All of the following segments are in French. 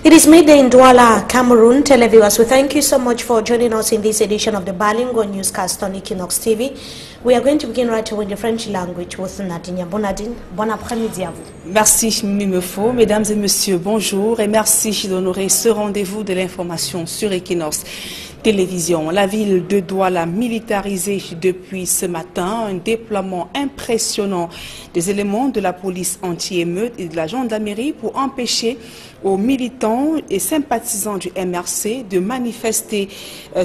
It is midday in Douala, Cameroon. Televiewers, we thank you so much for joining us in this edition of the bilingual newscast on Equinox TV. We are going to begin right away in the French language with Nadine. Bon après-midi à vous. Merci Mimefo. Mesdames et messieurs, bonjour et merci d'honorer ce rendez-vous de l'information sur Equinox Télévision. La ville de Douala militarisée depuis ce matin, un déploiement impressionnant des éléments de la police anti-émeute et de la gendarmerie pour empêcher aux militants et sympathisants du MRC de manifester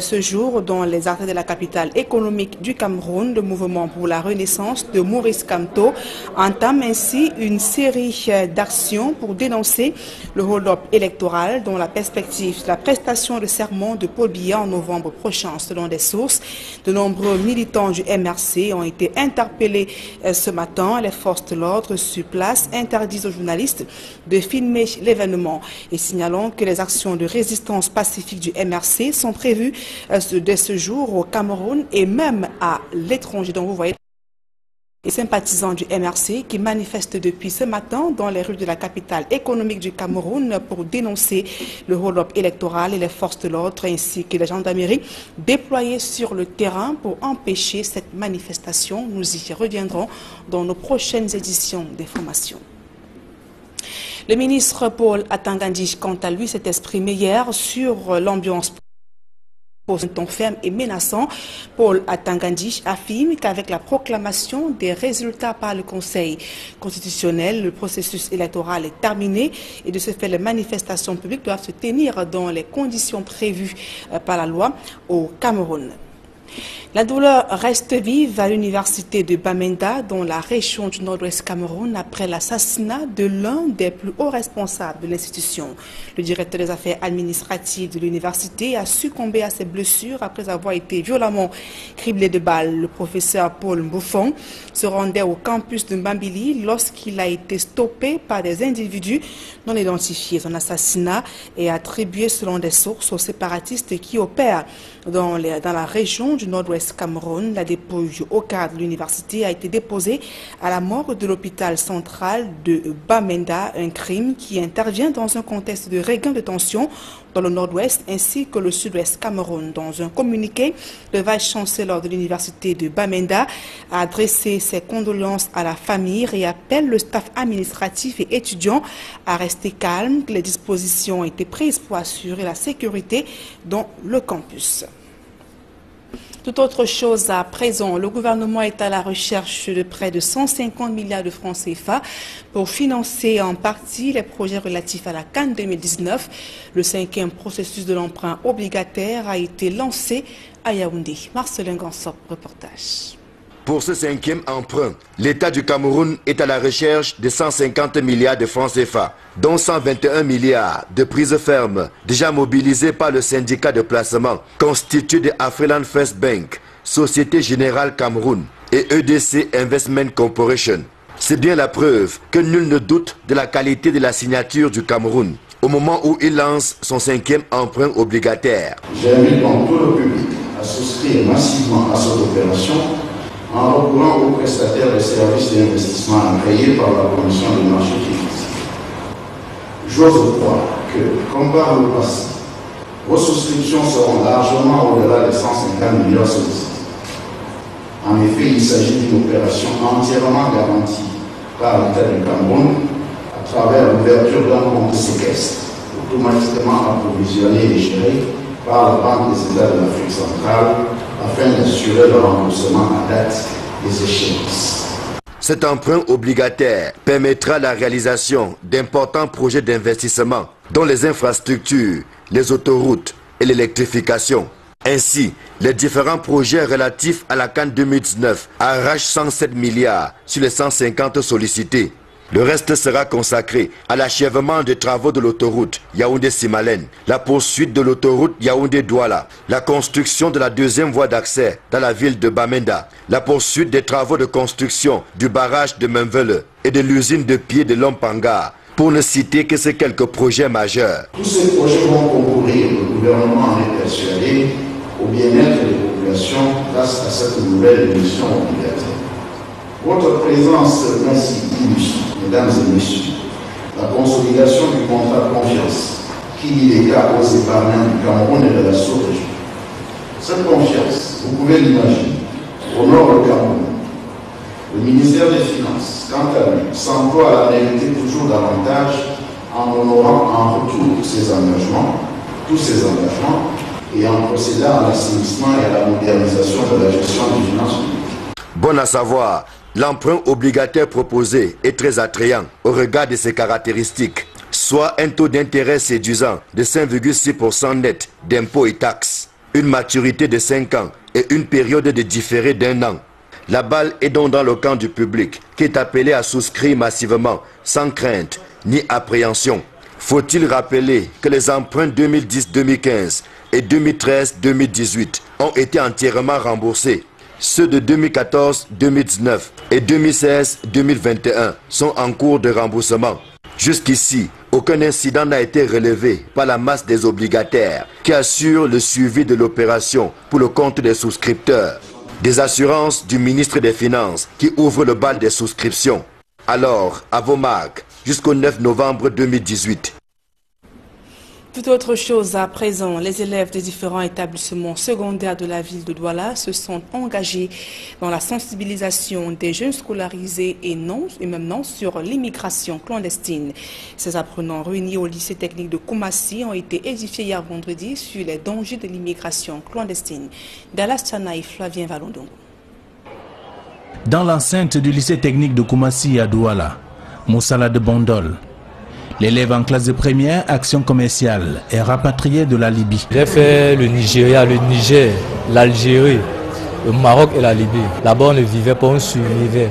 ce jour dans les artères de la capitale économique du Cameroun. Le mouvement pour la renaissance de Maurice Kamto entame ainsi une série d'actions pour dénoncer le hold-up électoral dans la perspective de la prestation de serment de Paul Biya en novembre prochain. Selon des sources, de nombreux militants du MRC ont été interpellés ce matin. Les forces de l'ordre sur place interdisent aux journalistes de filmer l'événement. Et signalons que les actions de résistance pacifique du MRC sont prévues dès ce jour au Cameroun et même à l'étranger. Donc vous voyez les sympathisants du MRC qui manifestent depuis ce matin dans les rues de la capitale économique du Cameroun pour dénoncer le hold-up électoral et les forces de l'ordre ainsi que la gendarmerie déployées sur le terrain pour empêcher cette manifestation. Nous y reviendrons dans nos prochaines éditions d'information. Le ministre Paul Atangandji, quant à lui, s'est exprimé hier sur l'ambiance un ton ferme et menaçant. Paul Atangandji affirme qu'avec la proclamation des résultats par le Conseil constitutionnel, le processus électoral est terminé et de ce fait, les manifestations publiques doivent se tenir dans les conditions prévues par la loi au Cameroun. La douleur reste vive à l'université de Bamenda, dans la région du nord-ouest Cameroun, après l'assassinat de l'un des plus hauts responsables de l'institution. Le directeur des affaires administratives de l'université a succombé à ses blessures après avoir été violemment criblé de balles. Le professeur Paul Mbouffon se rendait au campus de Mbambili lorsqu'il a été stoppé par des individus non identifiés. Son assassinat est attribué, selon des sources, aux séparatistes qui opèrent dans la région du nord-ouest Cameroun. La dépouille au cadre de l'université a été déposée à la morgue de l'hôpital central de Bamenda, un crime qui intervient dans un contexte de regain de tension dans le nord-ouest ainsi que le sud-ouest Cameroun. Dans un communiqué, le vice-chancelleur de l'université de Bamenda a adressé ses condoléances à la famille et appelle le staff administratif et étudiant à rester calme. Les dispositions ont été prises pour assurer la sécurité dans le campus. Tout autre chose à présent, le gouvernement est à la recherche de près de 150 milliards de francs CFA pour financer en partie les projets relatifs à la CAN 2019. Le 5e processus de l'emprunt obligataire a été lancé à Yaoundé. Marcelin Gansop, reportage. Pour ce 5e emprunt, l'État du Cameroun est à la recherche de 150 milliards de francs CFA, dont 121 milliards de prises fermes déjà mobilisées par le syndicat de placement constitué de Afriland First Bank, Société Générale Cameroun et EDC Investment Corporation. C'est bien la preuve que nul ne doute de la qualité de la signature du Cameroun au moment où il lance son 5e emprunt obligataire. J'invite donc tout le public à souscrire massivement à cette opération en recourant aux prestataires de services d'investissement agréés par la Commission des marchés financiers. J'ose croire que, comme par le passé, vos souscriptions seront largement au-delà des 150 millions sollicités. En effet, il s'agit d'une opération entièrement garantie par l'État du Cameroun à travers l'ouverture d'un compte séquestre automatiquement approvisionné et géré par la Banque des États de l'Afrique centrale afin d'assurer le remboursement à date des échéances. Cet emprunt obligataire permettra la réalisation d'importants projets d'investissement dont les infrastructures, les autoroutes et l'électrification. Ainsi, les différents projets relatifs à la CAN 2019 arrachent 107 milliards sur les 150 sollicités. Le reste sera consacré à l'achèvement des travaux de l'autoroute Yaoundé-Simalène, la poursuite de l'autoroute Yaoundé-Douala, la construction de la 2e voie d'accès dans la ville de Bamenda, la poursuite des travaux de construction du barrage de Menvele et de l'usine de pied de Lompanga, pour ne citer que ces quelques projets majeurs. Tous ces projets vont concourir, le gouvernement est persuadé, au bien-être des populations grâce à cette nouvelle émission obligataire. Votre présence massive illustre, mesdames et messieurs, la consolidation du contrat de confiance qui lie les cas aux épargnants du Cameroun et de la sous-région. Cette confiance, vous pouvez l'imaginer, honore le Cameroun. Le ministère des Finances, quant à lui, s'emploie à la mériter toujours davantage en honorant en retour ses engagements, tous ses engagements, et en procédant à l'assainissement et à la modernisation de la gestion des finances publiques. Bon à savoir, l'emprunt obligataire proposé est très attrayant au regard de ses caractéristiques, soit un taux d'intérêt séduisant de 5,6% net d'impôts et taxes, une maturité de 5 ans et une période de différé d'1 an. La balle est donc dans le camp du public qui est appelé à souscrire massivement, sans crainte ni appréhension. Faut-il rappeler que les emprunts 2010-2015 et 2013-2018 ont été entièrement remboursés. Ceux de 2014-2019 et 2016-2021 sont en cours de remboursement. Jusqu'ici, aucun incident n'a été relevé par la masse des obligataires qui assurent le suivi de l'opération pour le compte des souscripteurs. Des assurances du ministre des Finances qui ouvrent le bal des souscriptions. Alors, à vos marques, jusqu'au 9 novembre 2018. Tout autre chose à présent, les élèves des différents établissements secondaires de la ville de Douala se sont engagés dans la sensibilisation des jeunes scolarisés et même non sur l'immigration clandestine. Ces apprenants réunis au lycée technique de Koumassi ont été édifiés hier vendredi sur les dangers de l'immigration clandestine. Dallas Tchana et Flavien Valondongo. Dans l'enceinte du lycée technique de Koumassi à Douala, Moussala de Bondol, l'élève en classe de première, action commerciale, est rapatrié de la Libye. J'ai fait le Nigeria, le Niger, l'Algérie, le Maroc et la Libye. Là-bas, on ne vivait pas, on survivait.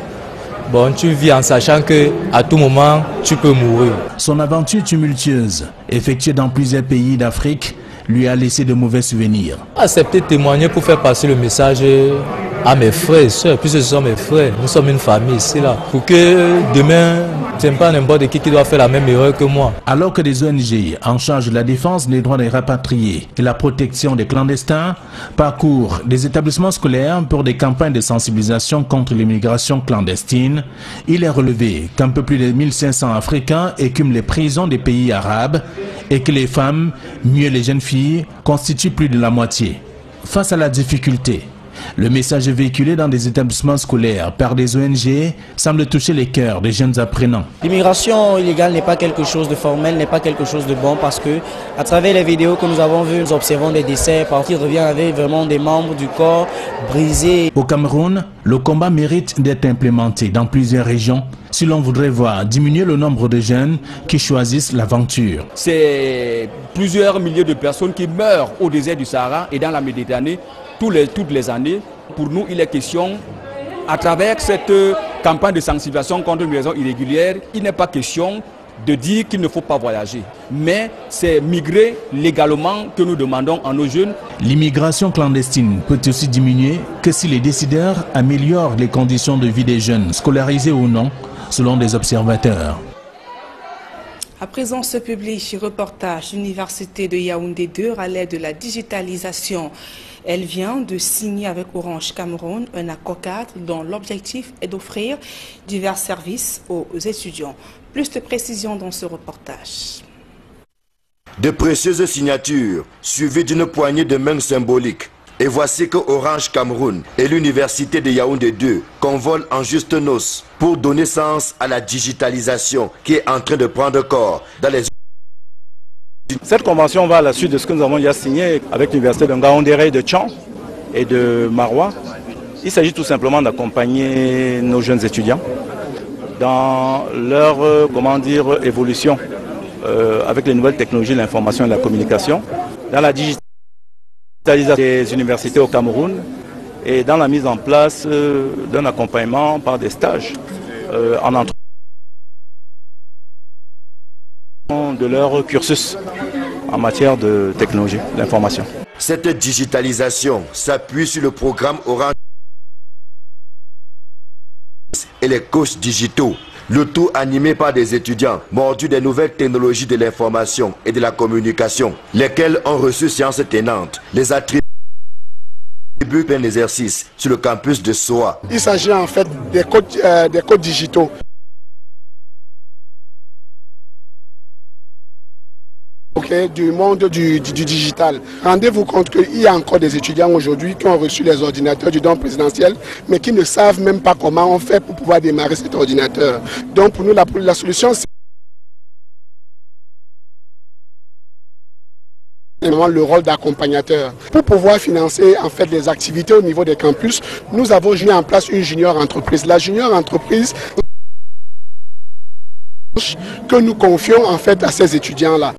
Bon, tu vis en sachant qu'à tout moment, tu peux mourir. Son aventure tumultueuse, effectuée dans plusieurs pays d'Afrique, lui a laissé de mauvais souvenirs. Accepter de témoigner pour faire passer le message à mes frères et sœurs, puisque ce sont mes frères, nous sommes une famille ici là, pour que demain, ce n'est pas n'importe qui doit faire la même erreur que moi. Alors que des ONG en charge de la défense des droits des rapatriés et la protection des clandestins parcourent des établissements scolaires pour des campagnes de sensibilisation contre l'immigration clandestine, il est relevé qu'un peu plus de 1500 Africains écument les prisons des pays arabes et que les femmes, mieux les jeunes filles, constituent plus de la moitié. Face à la difficulté, le message véhiculé dans des établissements scolaires par des ONG semble toucher les cœurs des jeunes apprenants. L'immigration illégale n'est pas quelque chose de formel, n'est pas quelque chose de bon parce que à travers les vidéos que nous avons vues, nous observons des décès, parfois qui reviennent avec vraiment des membres du corps brisés. Au Cameroun, le combat mérite d'être implémenté dans plusieurs régions si l'on voudrait voir diminuer le nombre de jeunes qui choisissent l'aventure. C'est plusieurs milliers de personnes qui meurent au désert du Sahara et dans la Méditerranée toutes les années. Pour nous, il est question, à travers cette campagne de sensibilisation contre l'immigration irrégulière, il n'est pas question de dire qu'il ne faut pas voyager. Mais c'est migrer légalement que nous demandons à nos jeunes. L'immigration clandestine peut aussi diminuer que si les décideurs améliorent les conditions de vie des jeunes, scolarisés ou non, selon des observateurs. À présent, ce public reportage l'Université de Yaoundé 2 à l'aide de la digitalisation. Elle vient de signer avec Orange Cameroun un accord cadre dont l'objectif est d'offrir divers services aux étudiants. Plus de précisions dans ce reportage. De précieuses signatures suivies d'une poignée de mains symboliques. Et voici que Orange Cameroun et l'Université de Yaoundé 2 convolent en juste noces pour donner sens à la digitalisation qui est en train de prendre corps dans les... Cette convention va à la suite de ce que nous avons déjà signé avec l'Université de Ngaoundéré, de Tchang et de Marois. Il s'agit tout simplement d'accompagner nos jeunes étudiants dans leur évolution avec les nouvelles technologies de l'information et de la communication, dans la digitalisation des universités au Cameroun et dans la mise en place d'un accompagnement par des stages en entreprise de leur cursus en matière de technologie, d'information. Cette digitalisation s'appuie sur le programme Orange et les coachs digitaux. Le tout animé par des étudiants mordus des nouvelles technologies de l'information et de la communication, lesquels ont reçu séance tenante les attributs d'un exercice sur le campus de Soa. Il s'agit en fait des codes digitaux. du monde du digital. Rendez-vous compte qu'il y a encore des étudiants aujourd'hui qui ont reçu les ordinateurs du don présidentiel, mais qui ne savent même pas comment on fait pour pouvoir démarrer cet ordinateur. Donc pour nous, la solution, c'est le rôle d'accompagnateur. Pour pouvoir financer en fait les activités au niveau des campus, nous avons mis en place une junior entreprise. La junior entreprise que nous confions en fait à ces étudiants-là.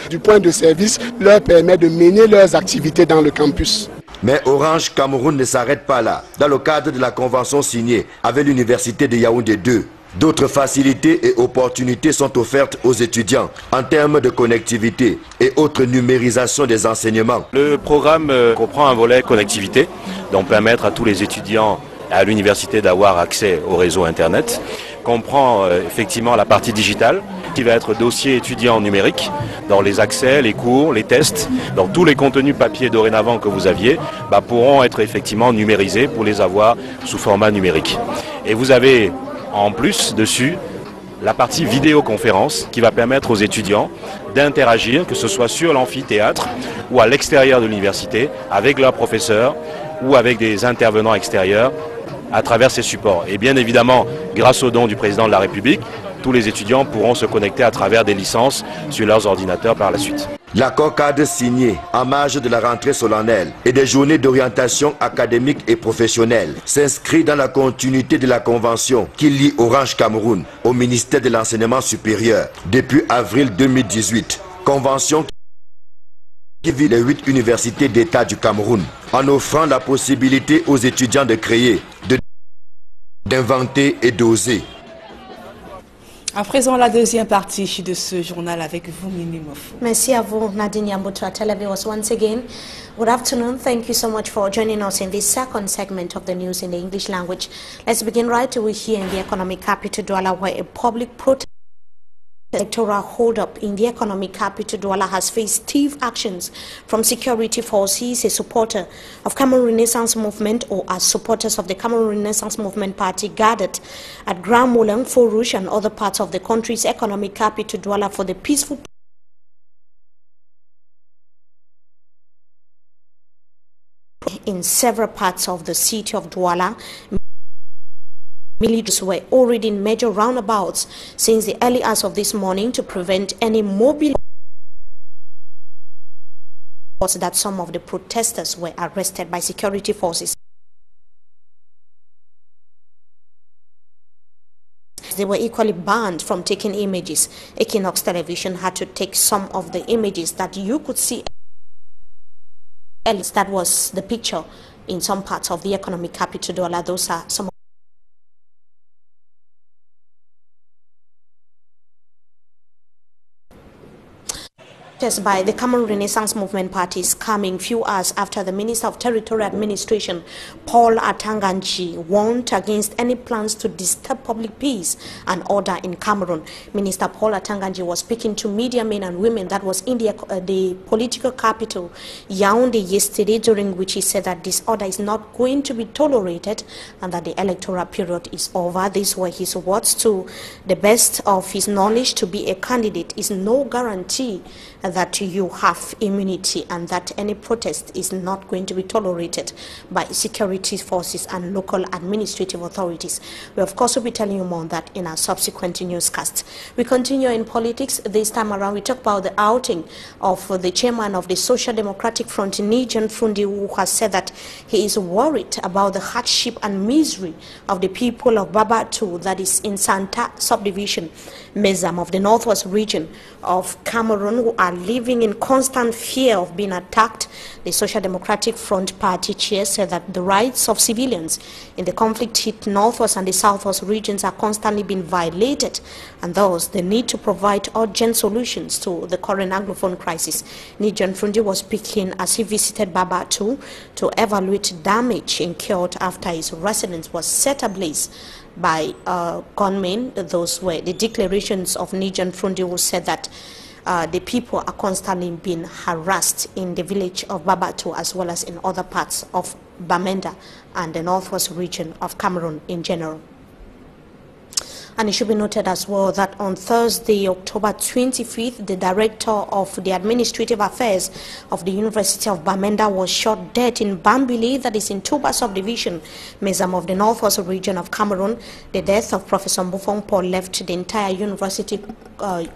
Du point de service leur permet de mener leurs activités dans le campus. Mais Orange Cameroun ne s'arrête pas là. Dans le cadre de la convention signée avec l'université de Yaoundé 2, d'autres facilités et opportunités sont offertes aux étudiants en termes de connectivité et autre numérisation des enseignements. Le programme comprend un volet connectivité, donc permettre à tous les étudiants à l'université d'avoir accès au réseau Internet. Comprend effectivement la partie digitale qui va être dossier étudiant numérique dans les accès, les cours, les tests. Donc tous les contenus papier dorénavant que vous aviez pourront être effectivement numérisés pour les avoir sous format numérique. Et vous avez en plus dessus la partie vidéoconférence qui va permettre aux étudiants d'interagir, que ce soit sur l'amphithéâtre ou à l'extérieur de l'université, avec leurs professeurs ou avec des intervenants extérieurs à travers ces supports. Et bien évidemment, grâce au don du président de la République, tous les étudiants pourront se connecter à travers des licences sur leurs ordinateurs par la suite. L'accord cadre signé en marge de la rentrée solennelle et des journées d'orientation académique et professionnelle s'inscrit dans la continuité de la convention qui lie Orange Cameroun au ministère de l'Enseignement supérieur depuis avril 2018. Convention qui vise les 8 universités d'État du Cameroun en offrant la possibilité aux étudiants de créer, d'inventer et d'oser. À présent, la deuxième partie de ce journal avec vous, Mimi Mofou. Merci à vous, Nadine Yambutra Televiewers. Once again, good afternoon. Thank you so much for joining us in this second segment of the news in the English language. Let's begin right away here in the economic capital, Douala, where a public protest electoral hold-up in the economic capital Douala has faced stiff actions from security forces. A supporter of Cameroon Renaissance Movement, or as supporters of the Cameroon Renaissance Movement party, gathered at Grand Moulin, Forouche and other parts of the country's economic capital Douala for the peaceful in several parts of the city of Douala. Militaries were already in major roundabouts since the early hours of this morning to prevent any mobile that some of the protesters were arrested by security forces. They were equally banned from taking images. Equinox Television had to take some of the images that you could see. That was the picture in some parts of the economic capital Douala. Those are some by the Cameroon Renaissance Movement parties coming few hours after the Minister of Territorial Administration, Paul Atanganji, warned against any plans to disturb public peace and order in Cameroon. Minister Paul Atanganji was speaking to media men and women that was in the political capital, Yaoundé, yesterday, during which he said that disorder is not going to be tolerated and that the electoral period is over. These were his words. To the best of his knowledge, to be a candidate is no guarantee that you have immunity and that any protest is not going to be tolerated by security forces and local administrative authorities. We of course will be telling you more on that in our subsequent newscast. We continue in politics. This time around we talk about the outing of the chairman of the Social Democratic Front, Nijan Fundi, who has said that he is worried about the hardship and misery of the people of Babatu, that is in Santa subdivision, Mezam of the northwest region of Cameroon, who are living in constant fear of being attacked. The Social Democratic Front party chair said that the rights of civilians in the conflict-hit northwest and the southwest regions are constantly being violated, and thus the need to provide urgent solutions to the current Anglophone crisis. Nijan Fundi was speaking as he visited Babatu to evaluate damage incurred after his residence was set ablaze by gunmen. Those were the declarations of Nijan Fundi, who said that the people are constantly being harassed in the village of Babatu as well as in other parts of Bamenda and the northwest region of Cameroon in general. And it should be noted as well that on Thursday, October 25th, the director of the Administrative Affairs of the University of Bamenda was shot dead in Bambili, that is in Tuba Subdivision, Mezam of the Northwest region of Cameroon. The death of Professor Mbufong Paul left the entire university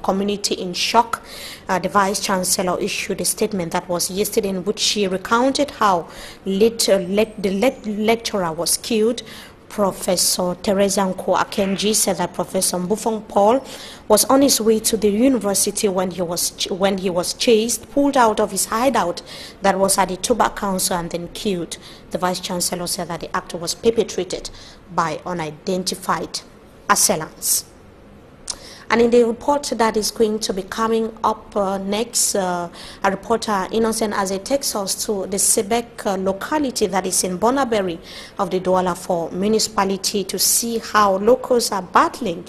community in shock. The Vice Chancellor issued a statement that was yesterday in which she recounted how the lecturer was killed. Professor Teresa Nko Akenji said that Professor Mbufong Paul was on his way to the university when he was chased, pulled out of his hideout that was at the Tuba Council, and then killed. The Vice Chancellor said that the act was perpetrated by unidentified assailants. And in the report that is going to be coming up next, a reporter Innocent Aze takes us to the Sebek locality that is in Bonaberi of the Douala 4 municipality to see how locals are battling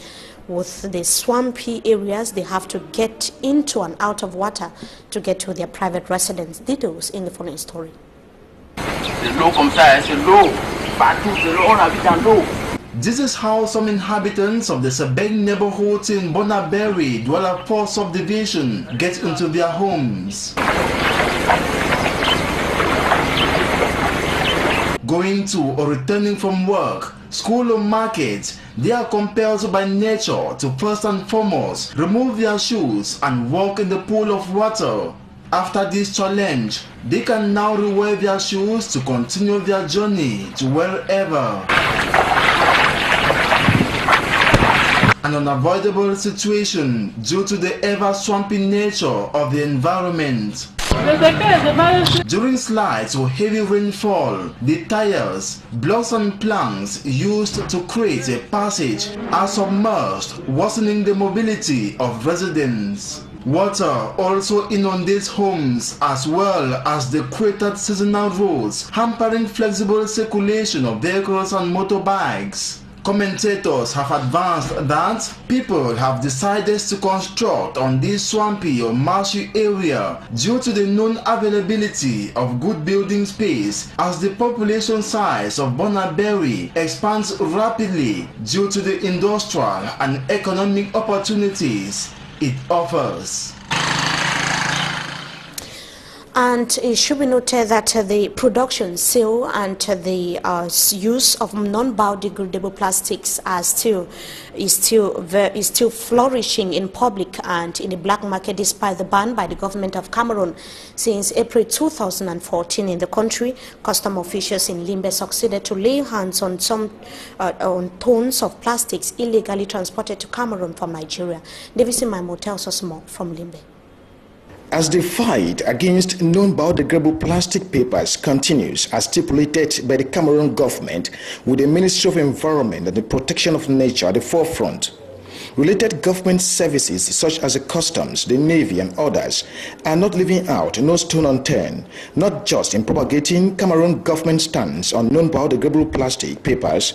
with the swampy areas they have to get into and out of water to get to their private residence. Details in the following story. This is how some inhabitants of the Sebek neighborhood in Bonaberi, Douala 4 subdivision, get into their homes. Going to or returning from work, school or market, they are compelled by nature to first and foremost remove their shoes and walk in the pool of water. After this challenge, they can now rewear their shoes to continue their journey to wherever. An unavoidable situation due to the ever-swampy nature of the environment. During slight or heavy rainfall, the tires, blocks and planks used to create a passage are submerged, worsening the mobility of residents. Water also inundates homes as well as the cratered seasonal roads, hampering flexible circulation of vehicles and motorbikes. Commentators have advanced that people have decided to construct on this swampy or marshy area due to the known availability of good building space as the population size of Bonaberi expands rapidly due to the industrial and economic opportunities it offers. And it should be noted that the production, sale, and the use of non-biodegradable plastics is still flourishing in public and in the black market, despite the ban by the government of Cameroon. Since April 2014 in the country, custom officials in Limbe succeeded to lay hands on on tons of plastics illegally transported to Cameroon from Nigeria. Davis Maimo tells us more from Limbe. As the fight against non-biodegradable plastic papers continues as stipulated by the Cameroon government, with the Ministry of Environment and the Protection of Nature at the forefront, related government services such as the Customs, the Navy and others are not leaving out no stone unturned, not just in propagating Cameroon government stance on non-biodegradable plastic papers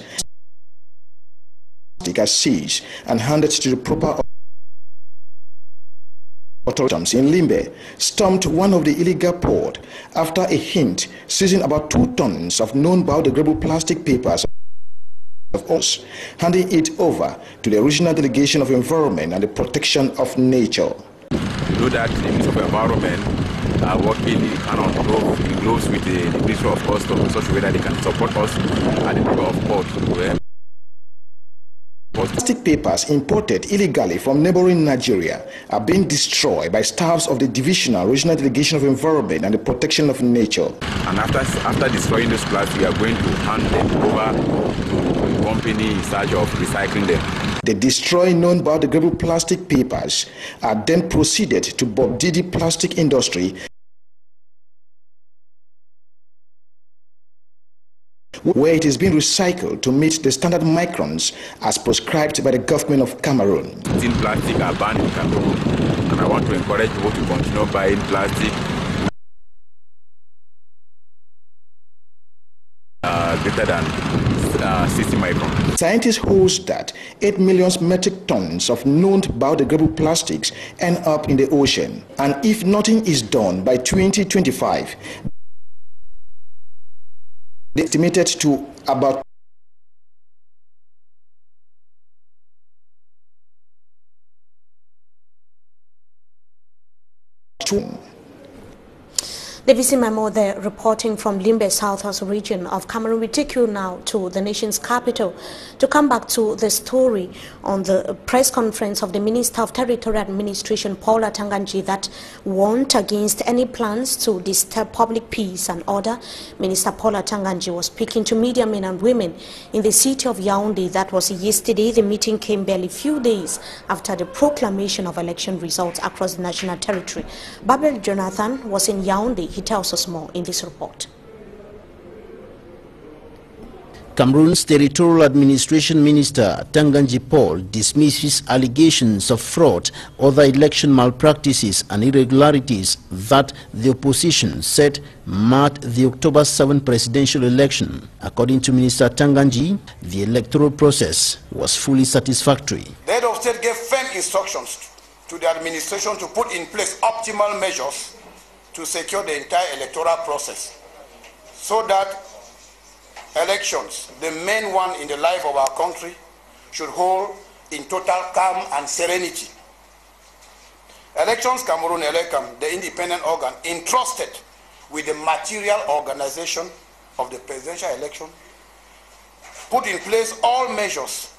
are seized and handed to the proper authorities in Limbe, stormed one of the illegal port after a hint seizing about 2 tons of non-biodegradable plastic papers of us, handing it over to the regional delegation of environment and the protection of nature. We know that the Ministry of Environment are working in close with the Ministry of Customs in such a way that they can support us at the number of ports. Plastic papers imported illegally from neighboring Nigeria are being destroyed by staffs of the Divisional Regional Delegation of Environment and the Protection of Nature. And after destroying those plastics, we are going to hand them over to a company in charge of recycling them. The destroyed non-biodegradable plastic papers are then proceeded to Bob Didi Plastic Industry, where it is being recycled to meet the standard microns as prescribed by the government of Cameroon. Tin plastic are banned in Cameroon, and I want to encourage people to continue buying plastic greater than 60 microns. Scientists hold that 8 million metric tons of non-biodegradable plastics end up in the ocean, and if nothing is done by 2025, they estimated to about Davis Memo there reporting from Limbe South region of Cameroon. We take you now to the nation's capital to come back to the story on the press conference of the Minister of Territorial Administration, Paul Atanga that warned against any plans to disturb public peace and order. Minister Paul Atanga was speaking to media men and women in the city of Yaoundé. That was yesterday. The meeting came barely few days after the proclamation of election results across the national territory. Babel Jonathan was in Yaoundé. He tells us more in this report. Cameroon's Territorial Administration Minister Tanganji Paul dismisses allegations of fraud, other election malpractices and irregularities that the opposition said marked the October 7 presidential election. According to Minister Tanganji, the electoral process was fully satisfactory. The head of state gave firm instructions to the administration to put in place optimal measures to secure the entire electoral process so that elections, the main one in the life of our country, should hold in total calm and serenity. Elections Cameroon Elecam, the independent organ entrusted with the material organization of the presidential election, put in place all measures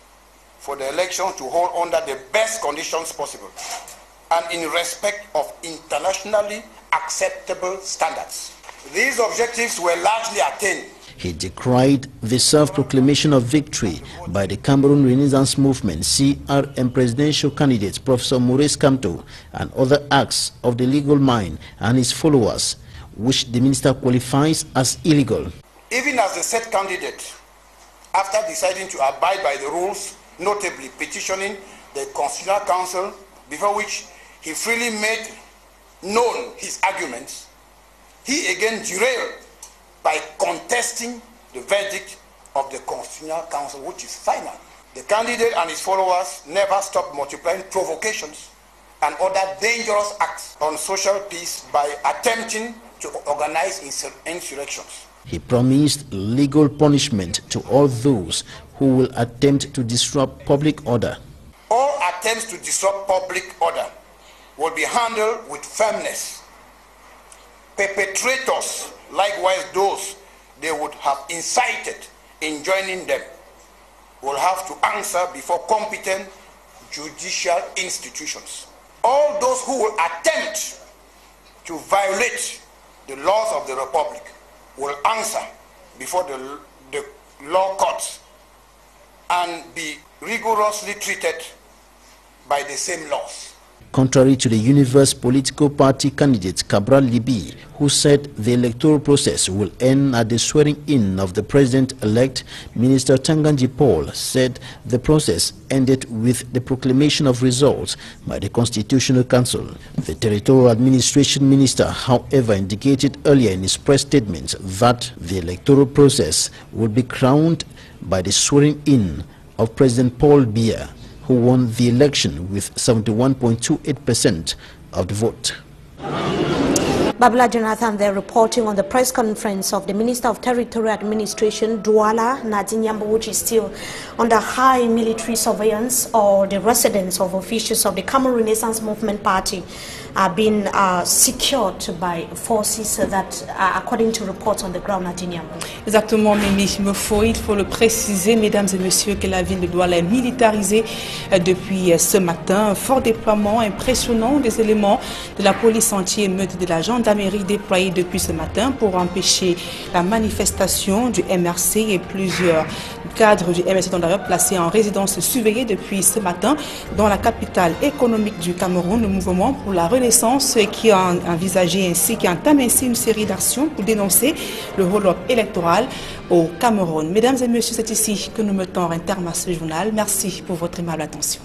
for the election to hold under the best conditions possible and in respect of internationally acceptable standards. These objectives were largely attained. He decried the self-proclamation of victory by the Cameroon Renaissance Movement CRM presidential candidate Professor Maurice Kamto and other acts of the legal mind and his followers, which the minister qualifies as illegal. Even as the said candidate, after deciding to abide by the rules, notably petitioning the Constitutional Council, before which he freely made known his arguments, he again derailed by contesting the verdict of the Constitutional Council, which is final. The candidate and his followers never stopped multiplying provocations and other dangerous acts on social peace by attempting to organize insurrections. He promised legal punishment to all those who will attempt to disrupt public order. All attempts to disrupt public order will be handled with firmness. Perpetrators, likewise those they would have incited in joining them, will have to answer before competent judicial institutions. All those who will attempt to violate the laws of the Republic will answer before the law courts and be rigorously treated by the same laws. Contrary to the Universe Political Party candidate Cabral Libi, who said the electoral process will end at the swearing-in of the president-elect, Minister Tanganji Paul said the process ended with the proclamation of results by the Constitutional Council. The Territorial Administration Minister, however, indicated earlier in his press statement that the electoral process would be crowned by the swearing-in of President Paul Biya, who won the election with 71.28% of the vote. Babla Jonathan there reporting on the press conference of the Minister of Territorial Administration, Douala Nadinyambo, which is still under high military surveillance, or the residence of officials of the Cameroon Renaissance Movement Party are being secured by forces that, according to reports on the ground at Dinyambo. Exactement, Mimi. Il faut le préciser, mesdames et messieurs, que la ville de Douala est militarisée depuis ce matin. Un fort déploiement impressionnant des éléments de la police anti-émeute de la gendarmerie déployés depuis ce matin pour empêcher la manifestation du MRC et plusieurs cadres du MRC sont d'ailleurs placés en résidence surveillée depuis ce matin dans la capitale économique du Cameroun. Le mouvement pour la Renaissance qui a envisagé ainsi, qui entame ainsi une série d'actions pour dénoncer le hold-up électoral au Cameroun. Mesdames et messieurs, c'est ici que nous mettons un terme à ce journal. Merci pour votre aimable attention.